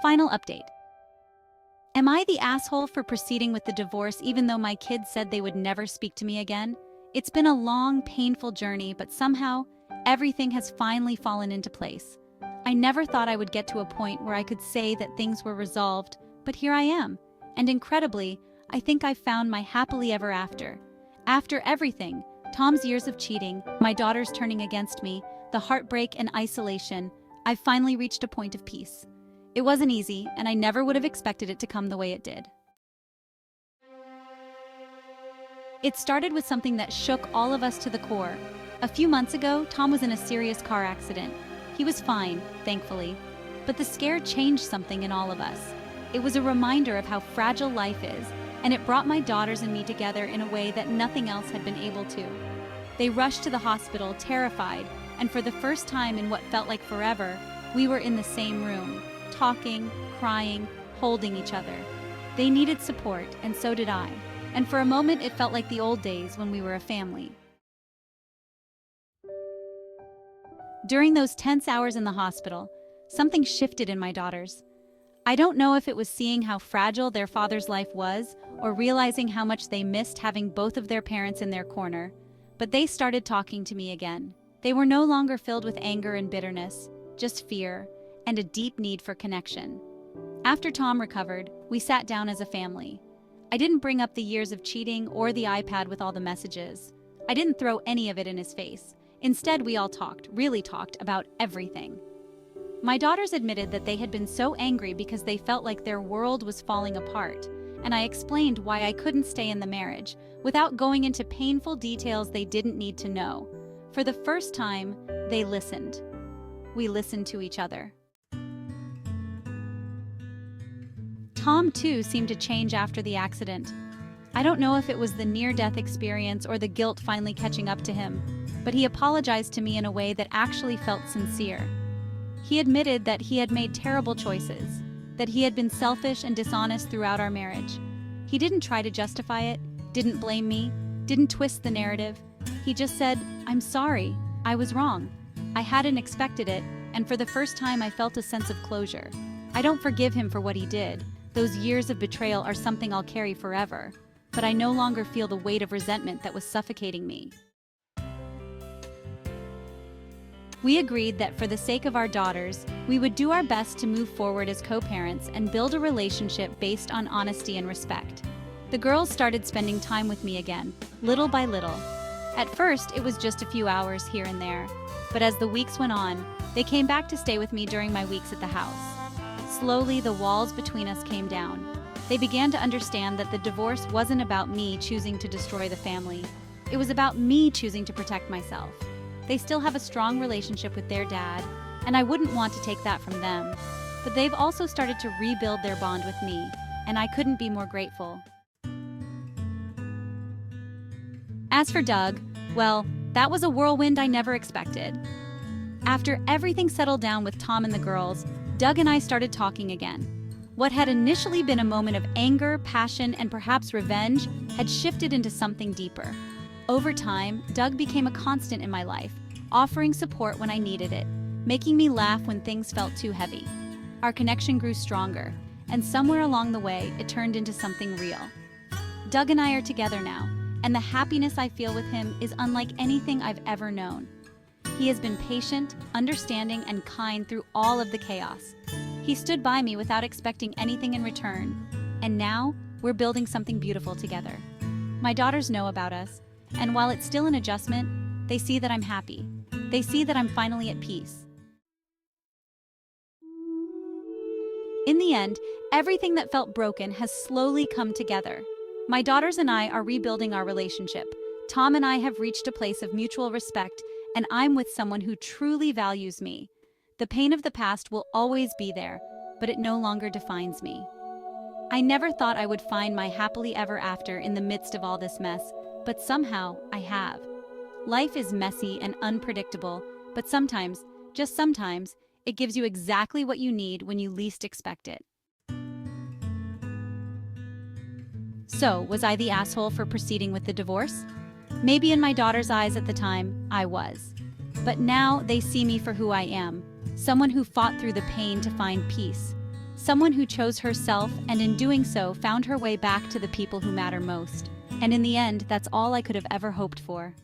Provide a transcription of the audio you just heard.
Final update. Am I the asshole for proceeding with the divorce even though my kids said they would never speak to me again? It's been a long, painful journey, but somehow, everything has finally fallen into place. I never thought I would get to a point where I could say that things were resolved, but here I am. And incredibly, I think I've found my happily ever after. After everything, Tom's years of cheating, my daughters turning against me, the heartbreak and isolation, I've finally reached a point of peace. It wasn't easy, and I never would have expected it to come the way it did. It started with something that shook all of us to the core. A few months ago, Tom was in a serious car accident. He was fine, thankfully, but the scare changed something in all of us. It was a reminder of how fragile life is, and it brought my daughters and me together in a way that nothing else had been able to. They rushed to the hospital, terrified, and for the first time in what felt like forever, we were in the same room, talking, crying, holding each other. They needed support, and so did I. And for a moment, it felt like the old days when we were a family. During those tense hours in the hospital, something shifted in my daughters. I don't know if it was seeing how fragile their father's life was or realizing how much they missed having both of their parents in their corner, but they started talking to me again. They were no longer filled with anger and bitterness, just fear and a deep need for connection. After Tom recovered, we sat down as a family. I didn't bring up the years of cheating or the iPad with all the messages. I didn't throw any of it in his face. Instead, we all really talked about everything. My daughters admitted that they had been so angry because they felt like their world was falling apart, and I explained why I couldn't stay in the marriage without going into painful details they didn't need to know. For the first time, they listened. We listened to each other. Tom, too, seemed to change after the accident. I don't know if it was the near-death experience or the guilt finally catching up to him, but he apologized to me in a way that actually felt sincere. He admitted that he had made terrible choices, that he had been selfish and dishonest throughout our marriage. He didn't try to justify it, didn't blame me, didn't twist the narrative. He just said, "I'm sorry, I was wrong. I hadn't expected it, and for the first time I felt a sense of closure. I don't forgive him for what he did. Those years of betrayal are something I'll carry forever, but I no longer feel the weight of resentment that was suffocating me." We agreed that for the sake of our daughters, we would do our best to move forward as co-parents and build a relationship based on honesty and respect. The girls started spending time with me again, little by little. At first, it was just a few hours here and there, but as the weeks went on, they came back to stay with me during my weeks at the house. Slowly, the walls between us came down. They began to understand that the divorce wasn't about me choosing to destroy the family. It was about me choosing to protect myself. They still have a strong relationship with their dad, and I wouldn't want to take that from them. But they've also started to rebuild their bond with me, and I couldn't be more grateful. As for Doug, well, that was a whirlwind I never expected. After everything settled down with Tom and the girls, Doug and I started talking again. What had initially been a moment of anger, passion, and perhaps revenge had shifted into something deeper. Over time, Doug became a constant in my life, offering support when I needed it, making me laugh when things felt too heavy. Our connection grew stronger, and somewhere along the way, it turned into something real. Doug and I are together now, and the happiness I feel with him is unlike anything I've ever known. He has been patient, understanding, and kind through all of the chaos. He stood by me without expecting anything in return, and now we're building something beautiful together. My daughters know about us, and while it's still an adjustment, they see that I'm happy. They see that I'm finally at peace. In the end, everything that felt broken has slowly come together. My daughters and I are rebuilding our relationship. Tom and I have reached a place of mutual respect, and I'm with someone who truly values me. The pain of the past will always be there, but it no longer defines me. I never thought I would find my happily ever after in the midst of all this mess, but somehow I have. Life is messy and unpredictable, but sometimes, just sometimes, it gives you exactly what you need when you least expect it. So, was I the asshole for proceeding with the divorce? Maybe in my daughter's eyes at the time, I was. But now they see me for who I am, someone who fought through the pain to find peace, Someone who chose herself and in doing so found her way back to the people who matter most. And in the end, that's all I could have ever hoped for.